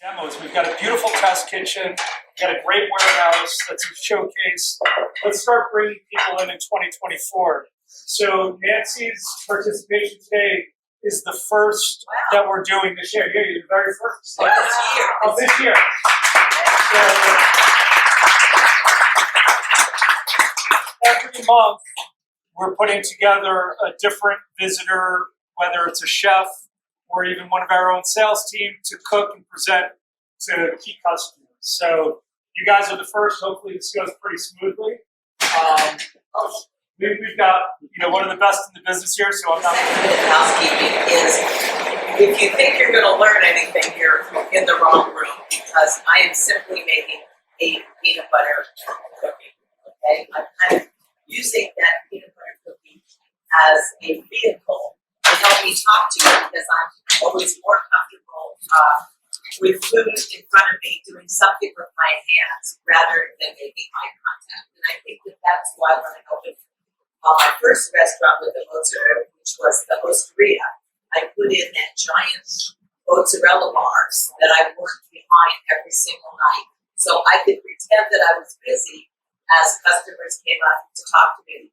Demos. We've got a beautiful test kitchen. We've got a great warehouse that's a showcase. Let's start bringing people in 2024. So Nancy's participation today is the first that we're doing this year. Yeah, you're the very first. This year. So, every month, we're putting together a different visitor, whether it's a chef or even one of our own sales team, to cook and present to key customers. So you guys are the first. Hopefully this goes pretty smoothly. We've got one of the best in the business here, so I'm not. Housekeeping is, if you think you're going to learn anything, you're in the wrong room, because I am simply making a peanut butter cookie. Okay, I'm kind of using that peanut butter cookie as a vehicle to help me talk to you, because I'm always more comfortable with food in front of me, doing something with my hands rather than making eye contact. And I think that that's why when I opened my first restaurant with the mozzarella, which was the Osteria, I put in that giant mozzarella bars that I worked behind every single night, so I could pretend that I was busy as customers came up to talk to me.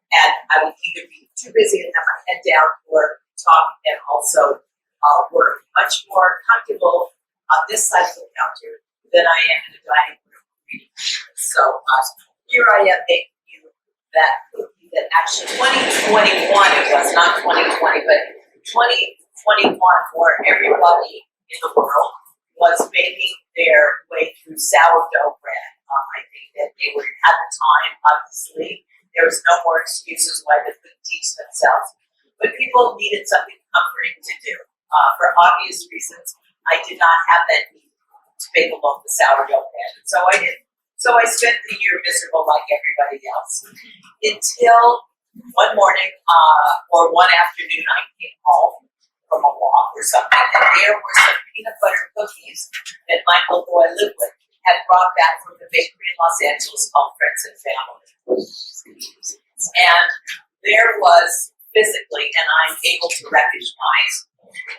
And I would either be too busy and have my head down or talk and also work. Much more comfortable on this side of the counter than I am in the dining room reading. So here I am making you that cookie that actually 2021 it was, not 2020, but 2021, where everybody in the world was making their way through sourdough bread. I think that they were at the time, obviously, there was no more excuses why they couldn't teach themselves. But people needed something comforting to do. For obvious reasons, I did not have that need to bake along the sourdough bread. And so I did. So I spent the year miserable like everybody else. Until one morning or one afternoon, I came home from a walk or something, and there were some peanut butter cookies that Michael, who I live with, had brought back from the bakery in Los Angeles called Friends and Family. And there was physically, and I'm able to recognize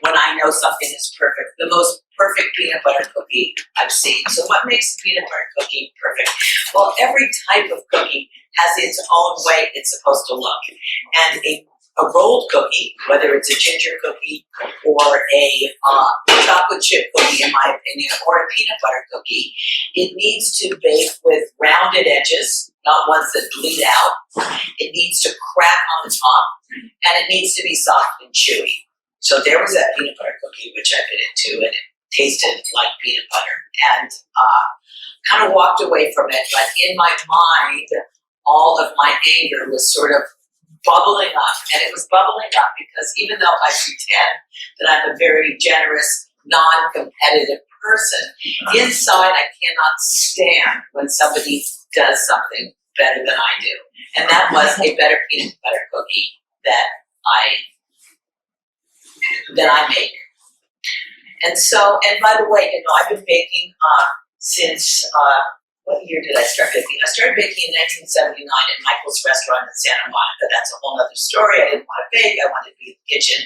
when I know something is perfect, the most perfect peanut butter cookie I've seen. So what makes a peanut butter cookie perfect? Well, every type of cookie has its own way it's supposed to look. And a rolled cookie, whether it's a ginger cookie or a chocolate chip cookie, in my opinion, or a peanut butter cookie, it needs to bake with rounded edges, not ones that bleed out. It needs to crack on the top, and it needs to be soft and chewy. So there was that peanut butter cookie, which I bit into, and it tasted like peanut butter, and kind of walked away from it. But in my mind, all of my anger was sort of bubbling up, and it was bubbling up because even though I pretend that I'm a very generous, non-competitive person, inside I cannot stand when somebody does something better than I do. And that was a better peanut butter cookie that I make. And so, and by the way, I've been baking since, what year did I start baking? I started baking in 1979 at Michael's restaurant in Santa Monica. That's a whole other story. I didn't want to bake. I wanted to be in the kitchen.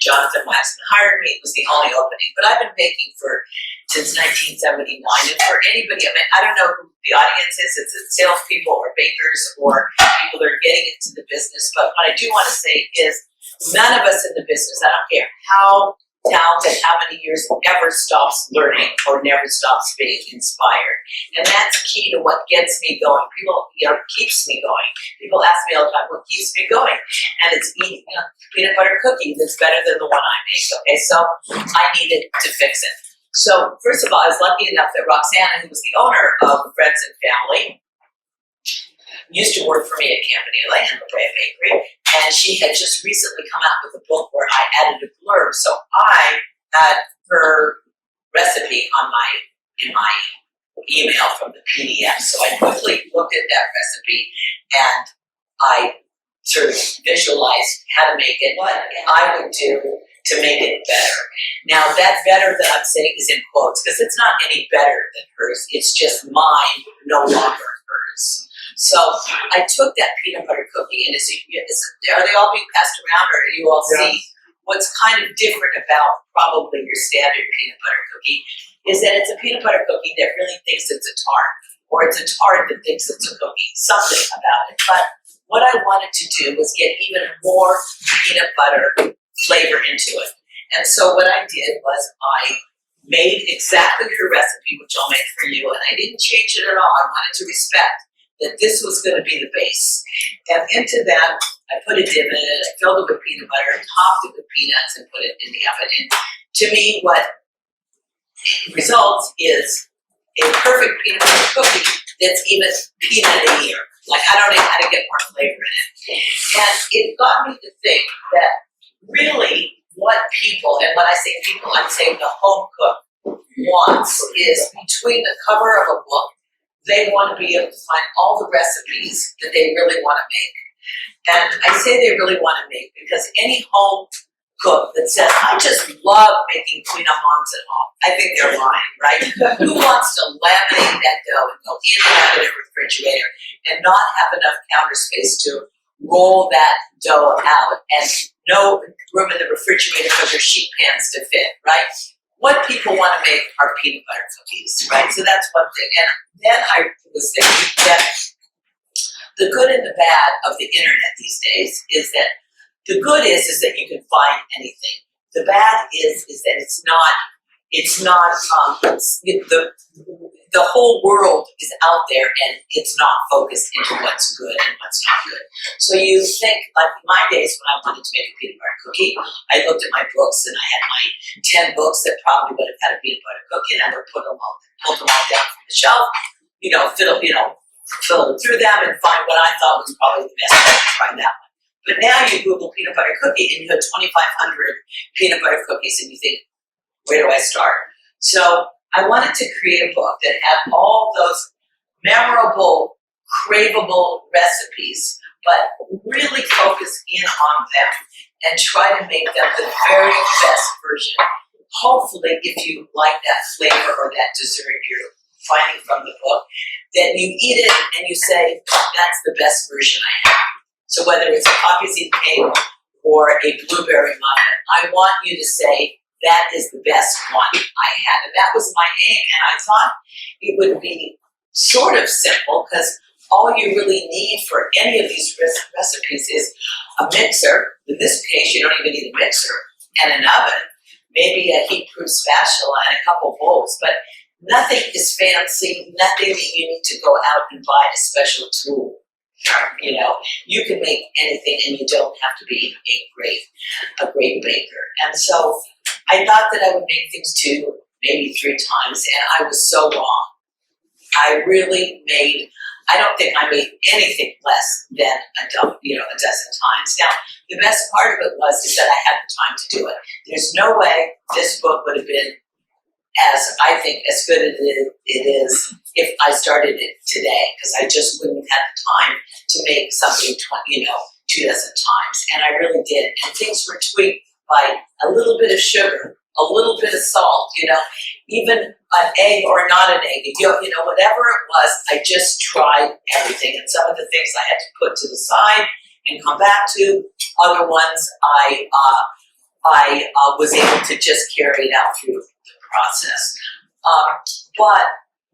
Jonathan Waxman hired me. It was the only opening. But I've been baking since 1979. And for anybody, I don't know who the audience is. It's salespeople or bakers or people that are getting into the business. But what I do want to say is none of us in the business, I don't care how talented, how many years, ever stops learning or never stops being inspired. And that's key to what gets me going. People, keeps me going. People ask me all the time, what keeps me going? And it's eating a peanut butter cookie that's better than the one I make. Okay, so I needed to fix it. So first of all, I was lucky enough that Roxana, who was the owner of Friends and Family, used to work for me at Campanile in La Brea Bakery, and she had just recently come out with a book where I added a blurb. So I had her recipe in my email from the PDF. So I quickly looked at that recipe and I sort of visualized how to make it, what I would do to make it better. Now that better that I'm saying is in quotes, because it's not any better than hers. It's just mine, no longer hers. So I took that peanut butter cookie, and are they all being passed around, or you all see what's kind of different about probably your standard peanut butter cookie is that it's a peanut butter cookie that really thinks it's a tart, or it's a tart that thinks it's a cookie, something about it. But what I wanted to do was get even more peanut butter flavor into it. And so what I did was I made exactly her recipe, which I'll make for you, and I didn't change it at all. I wanted to respect that this was going to be the base. And into that, I put a dip in it, I filled it with peanut butter, topped it with peanuts, and put it in the oven. And to me, what results is a perfect peanut butter cookie that's even peanut-ier. Like, I don't know how to get more flavor in it. And it got me to think that really what people, and when I say people, I'm saying the home cook wants is between the cover of a book, they want to be able to find all the recipes that they really want to make. And I say they really want to make because any home cook that says, I just love making quinoa moms at home, I think they're lying, right? Who wants to laminate that dough and go in and out of the refrigerator and not have enough counter space to roll that dough out and no room in the refrigerator for their sheet pans to fit, right? What people want to make are peanut butter cookies, right? So that's one thing. And then I was thinking that the good and the bad of the internet these days is that the good is that you can find anything. The bad is that the whole world is out there and it's not focused into what's good and what's not good. So you think, like in my days when I wanted to make a peanut butter cookie, I looked at my books and I had my 10 books that probably would have had a peanut butter cookie, and I would pull them all down from the shelf, fill through them and find what I thought was probably the best way to try that one. But now you Google peanut butter cookie and you have 2,500 peanut butter cookies and you think, where do I start? So I wanted to create a book that had all those memorable, craveable recipes, but really focus in on them and try to make them the very best version. Hopefully, if you like that flavor or that dessert you're finding from the book, then you eat it and you say, that's the best version I have. So whether it's a poppy seed cake or a blueberry muffin, I want you to say, that is the best one I had. And that was my aim. And I thought it would be sort of simple because all you really need for any of these recipes is a mixer. In this case, you don't even need a mixer, and an oven, maybe a heat-proof spatula and a couple bowls. But nothing is fancy, nothing that you need to go out and buy a special tool. You can make anything and you don't have to be a great baker. And so I thought that I would make things 2, maybe 3 times, and I was so wrong. I don't think I made anything less than a dozen times. Now, the best part of it is that I had the time to do it. There's no way this book would have been as good as it is if I started it today, because I just wouldn't have had the time to make something 2 dozen times, and I really did. And things were tweaked by a little bit of sugar, a little bit of salt, even an egg or not an egg, whatever it was, I just tried everything. And some of the things I had to put to the side and come back to. Other ones I was able to just carry it out through the process. But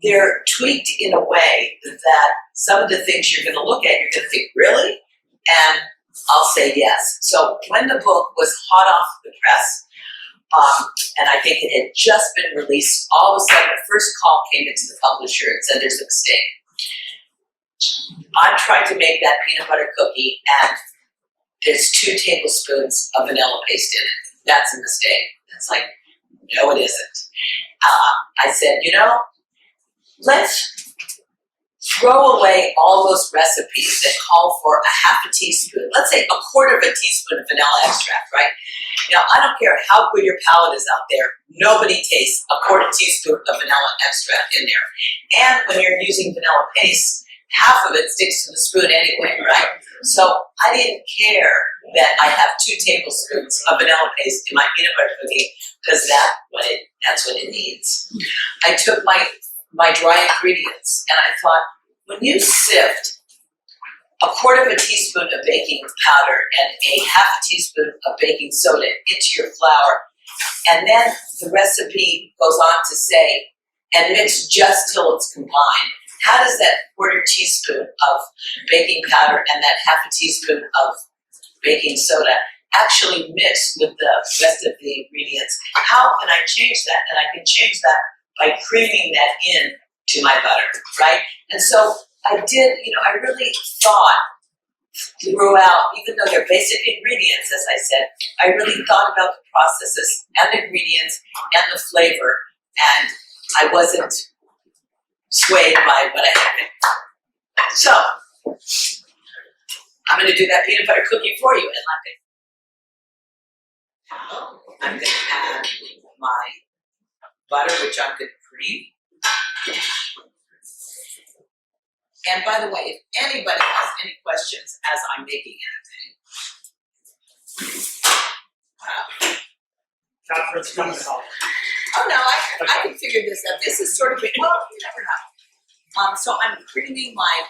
they're tweaked in a way that some of the things you're going to look at, you're going to think, really? And I'll say yes. So when the book was hot off the press, and I think it had just been released, all of a sudden the first call came into the publisher and said, there's a mistake. I'm trying to make that peanut butter cookie and there's 2 tablespoons of vanilla paste in it. That's a mistake. It's like, no, it isn't. I said, let's throw away all those recipes that call for a half a teaspoon, let's say a quarter of a teaspoon of vanilla extract, right? I don't care how good your palate is out there, nobody tastes a quarter teaspoon of vanilla extract in there. And when you're using vanilla paste, half of it sticks to the spoon anyway, right? So I didn't care that I have 2 tablespoons of vanilla paste in my peanut butter cookie because that's what it needs. I took my dry ingredients and I thought, when you sift 1/4 of a teaspoon of baking powder and a 1/2 teaspoon of baking soda into your flour. And then the recipe goes on to say, and mix just till it's combined. How does that 1/4 teaspoon of baking powder and that 1/2 teaspoon of baking soda actually mix with the rest of the ingredients? How can I change that? And I can change that by creaming that in to my butter, right? And so I did, I really thought throughout, even though they're basic ingredients, as I said, I really thought about the processes and the ingredients and the flavor, and I wasn't swayed by what I had. So, I'm going to do that peanut butter cookie for you, and I'm going to add my butter, which I'm going to cream. And by the way, if anybody has any questions as I'm making anything, Catherine's coming home. oh no, I can figure this out. This is sort of, well, you never know. So I'm creaming my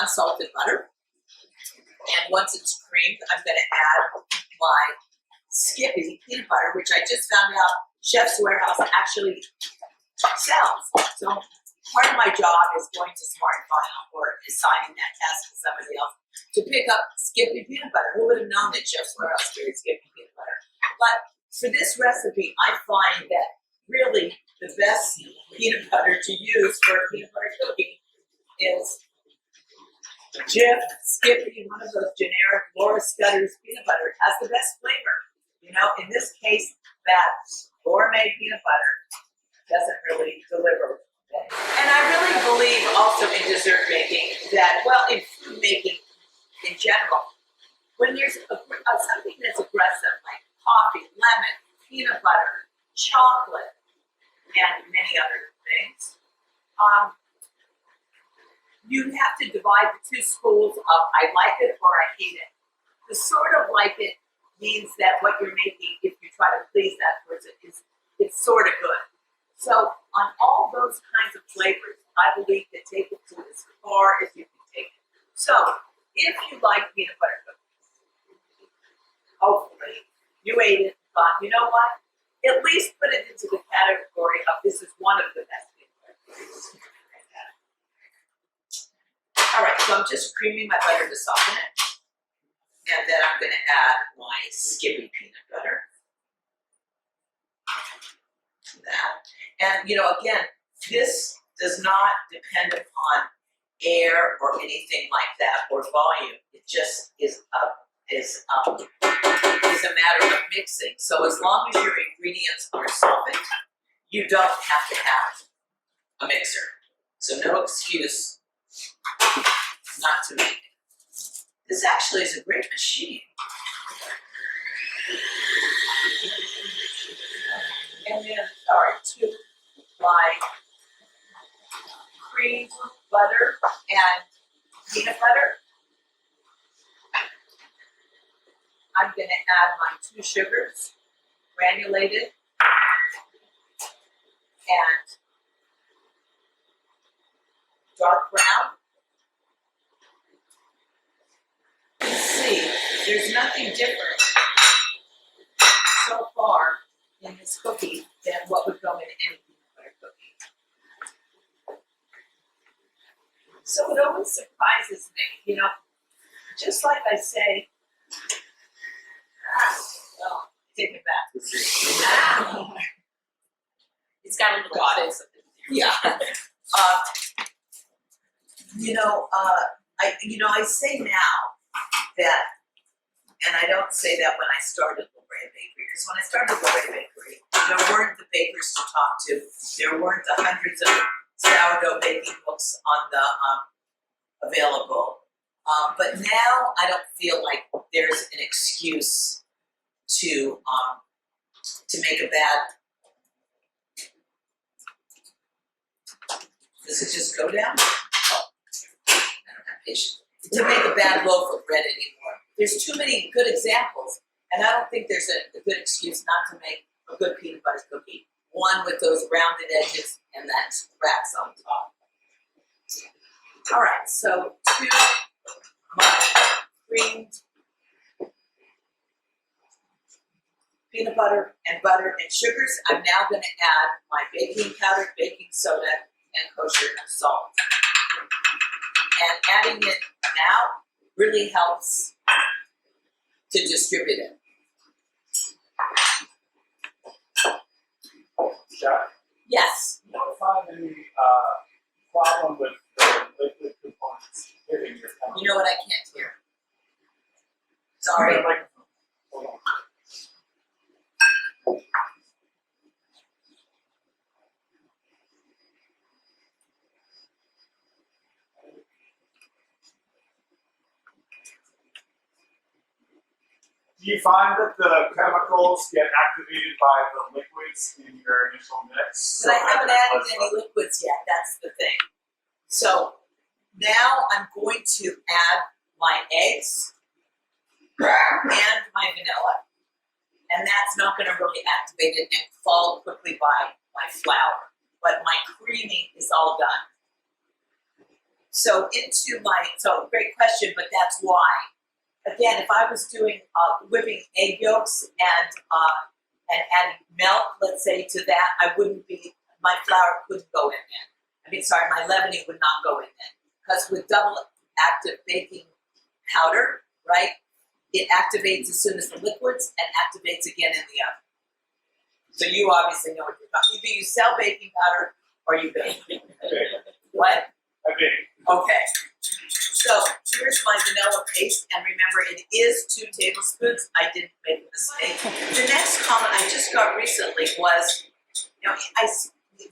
unsalted butter. And once it's creamed, I'm going to add my Skippy peanut butter, which I just found out Chef's Warehouse actually sells. So part of my job is going to Smart Final or assigning that task to somebody else to pick up Skippy peanut butter. Who would have known that Chef's Warehouse carries Skippy peanut butter? But for this recipe, I find that really the best peanut butter to use for a peanut butter cookie is Jif, Skippy, one of those generic Laura Scudder's peanut butter. It has the best flavor. In this case, that gourmet peanut butter doesn't really deliver. And I really believe also in dessert making that, well, in food making in general, when there's something that's aggressive like coffee, lemon, peanut butter, chocolate, and many other things, you have to divide the two schools of I like it or I hate it. The sort of like it means that what you're making, if you try to please that person, it's sort of good. So on all those kinds of flavors, I believe that take it to as far as you can take it. So if you like peanut butter cookies, hopefully you ate it and thought, you know what? At least put it into the category of this is one of the best peanut butter cookies. All right, so I'm just creaming my butter to soften it. And then I'm going to add my Skippy peanut butter. That. And, again, this does not depend upon air or anything like that or volume. It just is a matter of mixing. So as long as your ingredients are softened, you don't have to have a mixer. So no excuse not to make it. This actually is a great machine. And then, to my cream, butter, and peanut butter, I'm going to add my 2 sugars, granulated, and dark brown. See, there's nothing different so far in this cookie than what would go in any peanut butter cookie. So it always surprises me, just like I say, well, take it back. It's got a little bodice. Yeah. I say now that, and I don't say that when I started Lorraine Bakery, because when I started Lorraine Bakery, there weren't the bakers to talk to. There weren't the hundreds of sourdough baking books on the available. But now I don't feel like there's an excuse to make a bad. Does it just go down? Oh, I don't have patience. To make a bad loaf of bread anymore. There's too many good examples, and I don't think there's a good excuse not to make a good peanut butter cookie. One with those rounded edges and that scraps on top. All right, so 2 my creamed peanut butter and sugars. I'm now going to add my baking powder, baking soda, and kosher salt. And adding it now really helps to distribute it. Chef, Yes. you don't find any problem with the liquid components hitting your tongue? You know what? I can't hear. Sorry. Hold on. Do you find that the chemicals get activated by the liquids in your initial mix? But I haven't that added there's any liquids yet. That's the thing. So now I'm going to add my eggs and my vanilla. And that's not going to really activate it and fall quickly by my flour. But my creaming is all done. So great question, but that's why. Again, if I was doing whipping egg yolks and adding milk, let's say, to that, my flour couldn't go in there. My leavening would not go in there. Because with double active baking powder, right, it activates as soon as the liquids and activates again in the oven. So you obviously know what you're talking about. Either you sell baking powder or you bake. Okay. What? I bake. Okay. So here's my vanilla paste, and remember, it is 2 tablespoons. I didn't make a mistake. The next comment I just got recently was,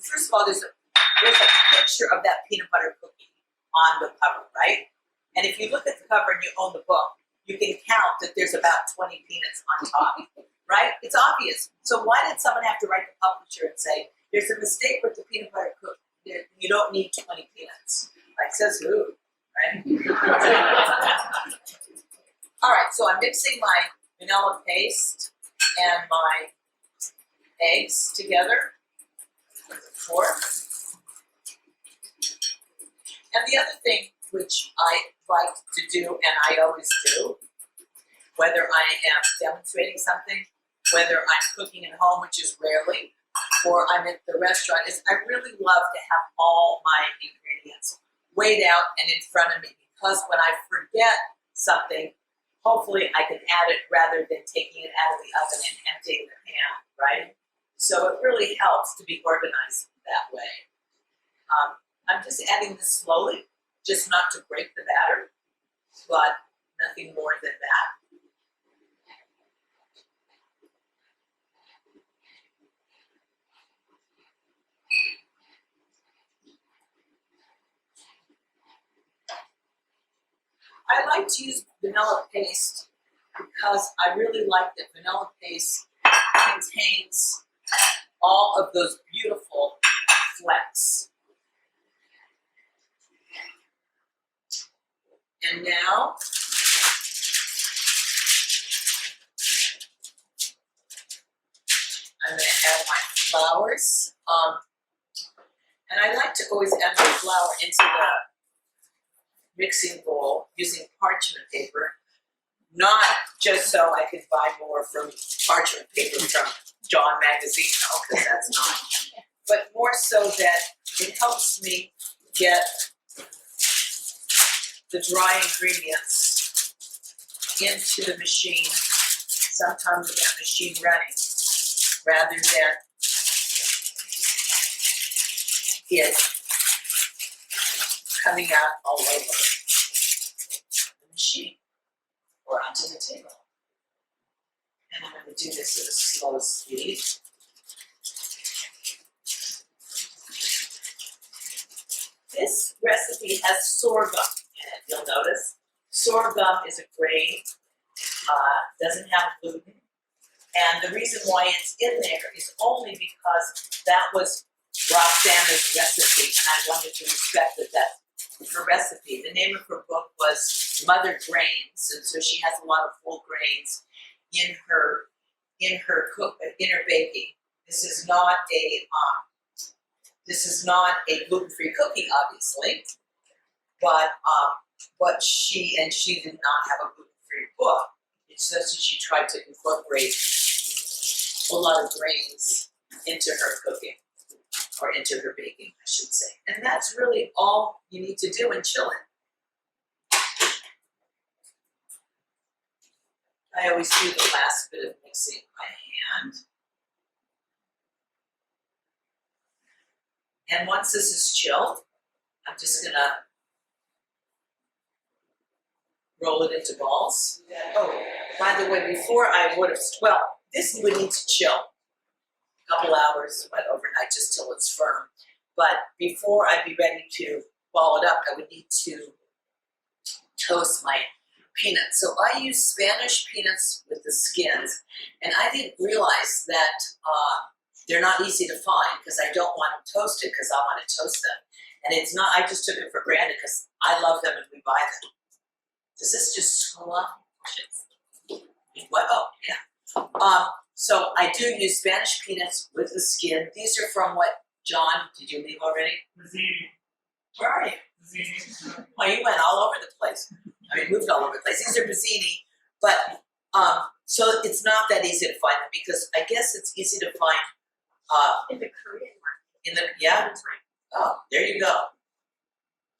first of all, there's a picture of that peanut butter cookie on the cover, right? And if you look at the cover and you own the book, you can count that there's about 20 peanuts on top, right? It's obvious. So why did someone have to write the publisher and say, there's a mistake with the peanut butter cookie? You don't need 20 peanuts. Like, says who? Right? All right, so I'm mixing my vanilla paste and my eggs together with a fork. And the other thing which I like to do, and I always do, whether I am demonstrating something, whether I'm cooking at home, which is rarely, or I'm at the restaurant, is I really love to have all my ingredients weighed out and in front of me, because when I forget something, hopefully I can add it rather than taking it out of the oven and emptying the pan, right? So it really helps to be organized that way. I'm just adding this slowly, just not to break the batter, but nothing more than that. I like to use vanilla paste because I really like that vanilla paste contains all of those beautiful flecks. And now, I'm going to add my flours. And I like to always add my flour into the mixing bowl using parchment paper, not just so I can buy more from parchment paper from John Magazino, because that's not, but more so that it helps me get the dry ingredients into the machine, sometimes with that machine running, rather than it coming out all over the machine or onto the table. And I'm going to do this at a slow speed. This recipe has sorghum in it, you'll notice. Sorghum is a grain, doesn't have gluten. And the reason why it's in there is only because that was Roxana's recipe, and I wanted to respect that that's her recipe. The name of her book was Mother Grains, and so she has a lot of whole grains in her baking. This is not a gluten-free cookie, obviously, but but she did not have a gluten-free book. It's just that she tried to incorporate a lot of grains into her cooking, or into her baking, I should say. And that's really all you need to do in chilling. I always do the last bit of mixing by hand. And once this is chilled, I'm just gonna roll it into balls. Oh, by the way, before I would have, well, this would need to chill a couple hours, but overnight, just till it's firm. But before I'd be ready to ball it up, I would need to toast my peanuts. So I use Spanish peanuts with the skins, and I didn't realize that they're not easy to find because I don't want them toasted because I want to toast them. And it's not, I just took it for granted because I love them and we buy them. Does this just swell up? What? Oh, yeah. So I do use Spanish peanuts with the skin. These are from what, John, did you leave already? Mazzini. Where are you? Mazzini. Oh, you went all over the place. I mean, moved all over the place. These are Bazzini, but so it's not that easy to find them because I guess it's easy to find In the Korean market. in the, yeah? Oh, there you go.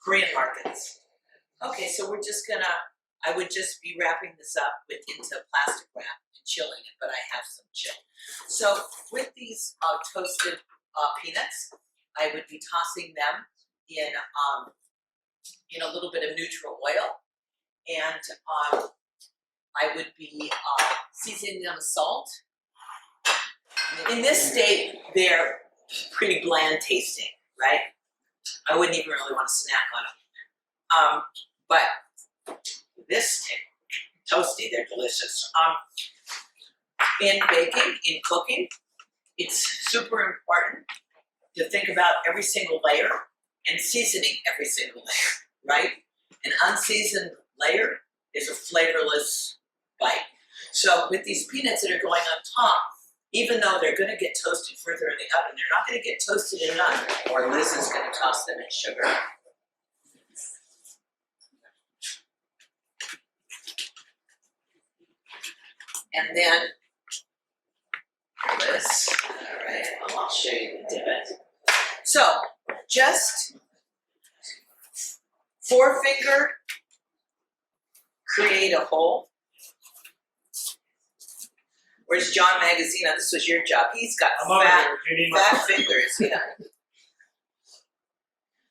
Korean markets. Okay, so we're just gonna, I would just be wrapping this up into plastic wrap and chilling it, but I have some chill. So with these toasted peanuts, I would be tossing them in a little bit of neutral oil, and I would be seasoning them with salt. In this state, they're pretty bland tasting, right? I wouldn't even really want to snack on them. But this toasty, they're delicious. In baking, in cooking, it's super important to think about every single layer and seasoning every single layer, right? An unseasoned layer is a flavorless bite. So with these peanuts that are going on top, even though they're gonna get toasted further in the oven, they're not gonna get toasted enough, or Liz is gonna toss them in sugar. And then, Liz, all right, I'll show you the divot. So, just forefinger, create a hole. Where's John Magazino? This was your job. He's got I'm over fat, here. Do you need my fat fingers, yeah.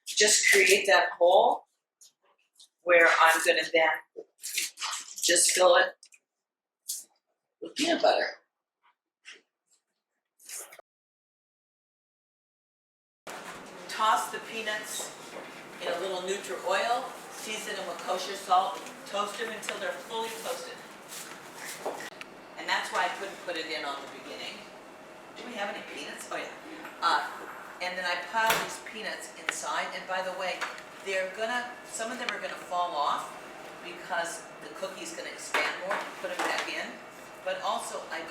Just create that hole where I'm gonna then just fill it with peanut butter. Toss the peanuts in a little neutral oil, season them with kosher salt, toast them until they're fully toasted. And that's why I couldn't put it in on the beginning. Do we have any peanuts? Oh yeah. And then I pile these peanuts inside, and by the way, some of them are gonna fall off because the cookie's gonna expand more, put them back in. But also I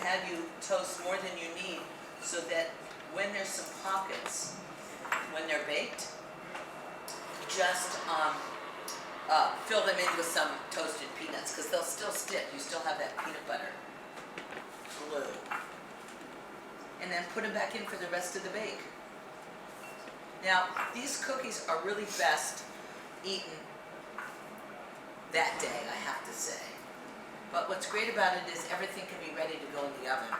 had you toast more than you need so that when there's some pockets, when they're baked, just fill them in with some toasted peanuts because they'll still stick. You still have that peanut butter glue. And then put them back in for the rest of the bake. Now, these cookies are really best eaten that day, I have to say. But what's great about it is everything can be ready to go in the oven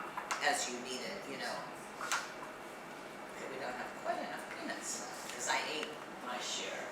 as you need it, you know. Okay, we don't have quite enough peanuts because I ate my share.